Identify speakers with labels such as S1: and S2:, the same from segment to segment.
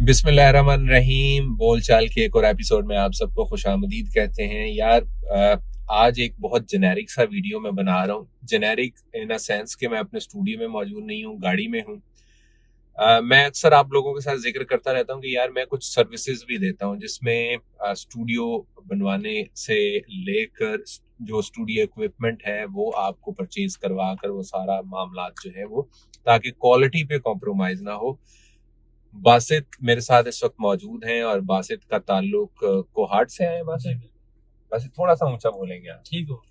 S1: बिस्मिल्लाहिर्रहमानिर्रहीम। बोल चाल के एक और एपिसोड में आप सबको खुशामदीद कहते हैं। यार आज एक बहुत जेनेरिक सा वीडियो मैं बना रहा हूँ। जेनेरिक इन अ सेंस कि मैं अपने स्टूडियो में मौजूद नहीं हूँ, गाड़ी में हूँ। मैं अक्सर आप लोगों के साथ जिक्र करता रहता हूँ कि यार मैं कुछ सर्विसेज भी देता हूँ, जिसमें स्टूडियो बनवाने से लेकर जो स्टूडियो इक्विपमेंट है वो आपको परचेज करवा कर वो सारा मामला जो है वो, ताकि क्वालिटी पे कॉम्प्रोमाइज ना हो। बासित मेरे साथ इस वक्त मौजूद हैं और बासित का ताल्लुक कोहाट से आए हैं। बासित बासित थोड़ा सा ऊंचा बोलेंगे आप?
S2: ठीक हो।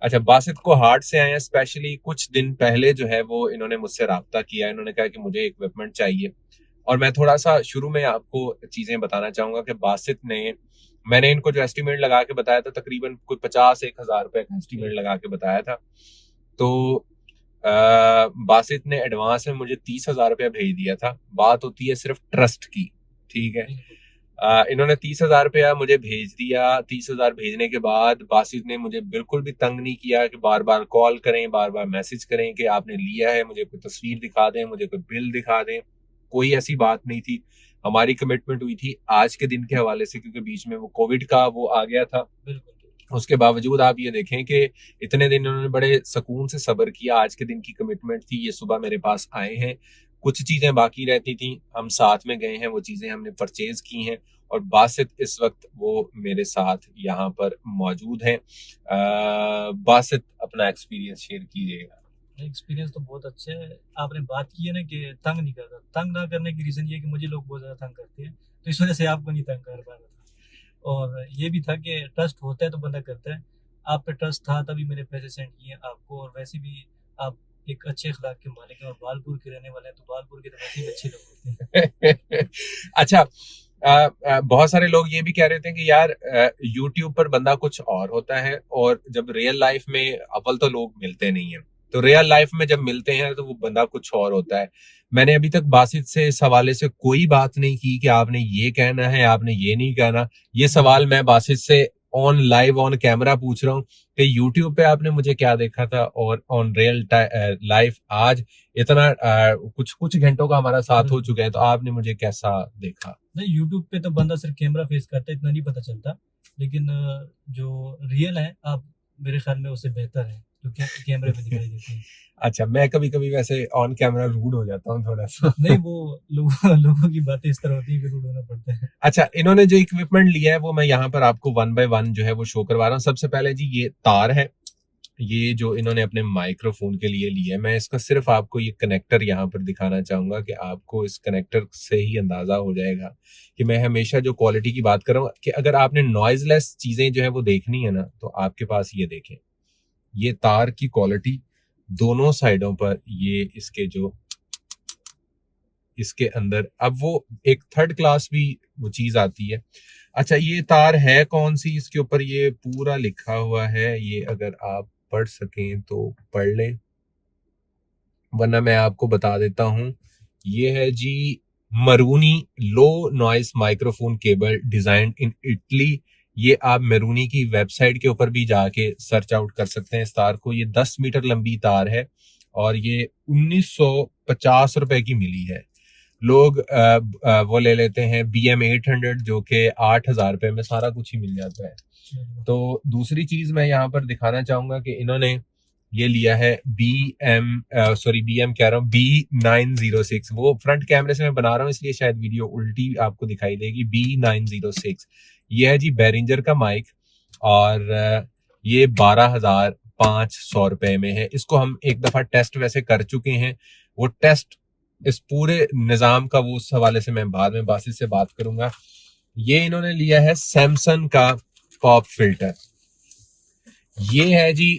S1: अच्छा, बासित कोहाट से आए हैं। स्पेशली कुछ दिन पहले जो है वो इन्होंने मुझसे राब्ता किया। इन्होंने कहा कि मुझे इक्विपमेंट चाहिए, और मैं थोड़ा सा शुरू में आपको चीजें बताना चाहूंगा कि बासित ने, मैंने इनको जो एस्टिमेट लगा के बताया था तकरीबन कोई 50-1,000 रुपए का एस्टिमेट लगा के बताया था। तो बासित ने एडवांस में मुझे 30,000 रुपया भेज दिया था। बात होती है सिर्फ ट्रस्ट की, ठीक है। इन्होंने 30,000 रुपया मुझे भेज दिया। 30,000 भेजने के बाद बासित ने मुझे बिल्कुल भी तंग नहीं किया कि बार बार कॉल करें, बार बार मैसेज करें कि आपने लिया है, मुझे कोई तस्वीर दिखा दें, मुझे कोई बिल दिखा दें। कोई ऐसी बात नहीं थी। हमारी कमिटमेंट हुई थी आज के दिन के हवाले से, क्योंकि बीच में वो कोविड का वो आ गया था। उसके बावजूद आप ये देखें कि इतने दिन उन्होंने बड़े सुकून से सब्र किया। आज के दिन की कमिटमेंट थी, ये सुबह मेरे पास आए हैं। कुछ चीजें बाकी रहती थी, हम साथ में गए हैं, वो चीजें हमने परचेज की हैं, और बासित इस वक्त वो मेरे साथ यहाँ पर मौजूद हैं। बासित अपना एक्सपीरियंस शेयर कीजिएगा।
S2: एक्सपीरियंस तो बहुत अच्छा है। आपने बात की है ना कि तंग नहीं करता। तंग ना करने की रीज़न ये है कि मुझे लोग बहुत ज़्यादा तंग करते हैं, तो इस वजह से आपको नहीं तंग कर पा रहा था। और ये भी था कि ट्रस्ट होता है तो बंदा करता है। आप पे ट्रस्ट था तभी मैंने पैसे सेंड किए आपको। और वैसे भी आप एक अच्छे अखलाक के मालिक हैं और बालपुर के रहने वाले हैं, तो बालपुर के तो वैसे भी अच्छे लोग होते हैं।
S1: अच्छा, बहुत सारे लोग ये भी कह रहे थे कि यार यूट्यूब पर बंदा कुछ और होता है, और जब रियल लाइफ में अव्वल तो लोग मिलते नहीं है, तो रियल लाइफ में जब मिलते हैं तो वो बंदा कुछ और होता है। मैंने अभी तक बासित से इस हवाले से कोई बात नहीं की कि आपने ये कहना है, आपने ये नहीं कहना। ये सवाल मैं बासित से ऑन लाइव ऑन कैमरा पूछ रहा हूँ कि यूट्यूब पे आपने मुझे क्या देखा था, और ऑन रियल लाइफ आज इतना कुछ घंटों का हमारा साथ हो चुका है, तो आपने मुझे कैसा देखा?
S2: नहीं, यूट्यूब पे तो बंदा सिर्फ कैमरा फेस करता है, इतना नहीं पता चलता। लेकिन जो रियल है आप मेरे ख्याल में उससे बेहतर है जो कैमरे पे दिखाई देते हैं।
S1: अच्छा, मैं कभी कभी वैसे ऑन कैमरा रूड हो जाता हूँ थोड़ा सा।
S2: नहीं, वो लोगों की बातें इस तरह होती है कि रूड होना पड़ता है।
S1: अच्छा, इन्होंने जो इक्विपमेंट लिया है वो मैं यहाँ पर आपको 1 बाय 1 जो है वो शो करवा रहा हूँ। सबसे पहले जी ये तार है, ये जो इन्होंने अपने माइक्रोफोन के लिए लिया है। मैं इसका सिर्फ आपको ये कनेक्टर यहाँ पर दिखाना चाहूंगा कि आपको इस कनेक्टर से ही अंदाजा हो जाएगा कि मैं हमेशा जो क्वालिटी की बात कर रहा हूँ, कि अगर आपने नॉइजलेस चीजें जो है वो देखनी है ना, तो आपके पास ये देखें, ये तार की क्वालिटी दोनों साइडों पर, ये इसके जो इसके अंदर अब वो एक थर्ड क्लास भी वो चीज आती है। अच्छा, ये तार है कौन सी, इसके ऊपर ये पूरा लिखा हुआ है, ये अगर आप पढ़ सकें तो पढ़ लें, वरना मैं आपको बता देता हूं। ये है जी मरूनी low noise microphone cable design in Italy. ये आप मेरूनी की वेबसाइट के ऊपर भी जाके सर्च आउट कर सकते हैं इस तार को। ये 10 मीटर लंबी तार है और ये 1950 रुपए की मिली है। लोग वो ले लेते हैं BM800 जो कि 8,000 रुपए में सारा कुछ ही मिल जाता है। तो दूसरी चीज मैं यहाँ पर दिखाना चाहूंगा कि इन्होंने ये लिया है BM कह रहा हूँ B906। वो फ्रंट कैमरे से मैं बना रहा हूँ इसलिए शायद वीडियो उल्टी आपको दिखाई देगी। B906 ये है जी बैरिंजर का माइक, और ये 12,500 रुपए में है। इसको हम एक दफा टेस्ट वैसे कर चुके हैं। वो टेस्ट इस पूरे निजाम का वो उस हवाले से मैं बाद में बासित से बात करूंगा। ये इन्होंने लिया है सैमसंग का पॉप फिल्टर। ये है जी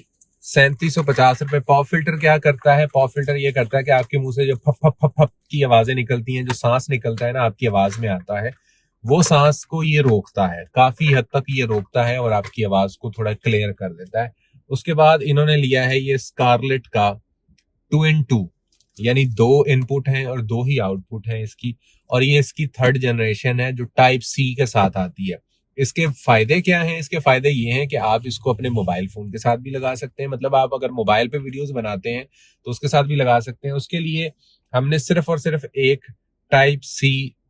S1: 3750 रुपए। पॉप फिल्टर क्या करता है? पॉप फिल्टर ये करता है कि आपके मुंह से जो फप फप फप फप की आवाजें निकलती हैं, जो सांस निकलता है ना आपकी आवाज में आता है, वो सांस को ये रोकता है, काफी हद तक ये रोकता है और आपकी आवाज को थोड़ा क्लियर कर देता है। उसके बाद इन्होंने लिया है ये स्कारलेट का 2-in-2, यानी 2 इनपुट हैं और 2 ही आउटपुट हैं इसकी, और ये इसकी 3rd जनरेशन है जो टाइप C के साथ आती है। इसके फायदे क्या हैं? इसके फायदे ये हैं कि आप इसको अपने मोबाइल फोन के साथ भी लगा सकते हैं, मतलब आप अगर मोबाइल पे वीडियोस बनाते हैं तो उसके साथ भी लगा सकते हैं। उसके लिए हमने सिर्फ और सिर्फ एक type C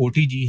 S1: OTG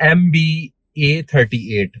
S1: MB-A38.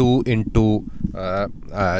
S1: 2-in-2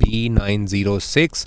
S1: B906.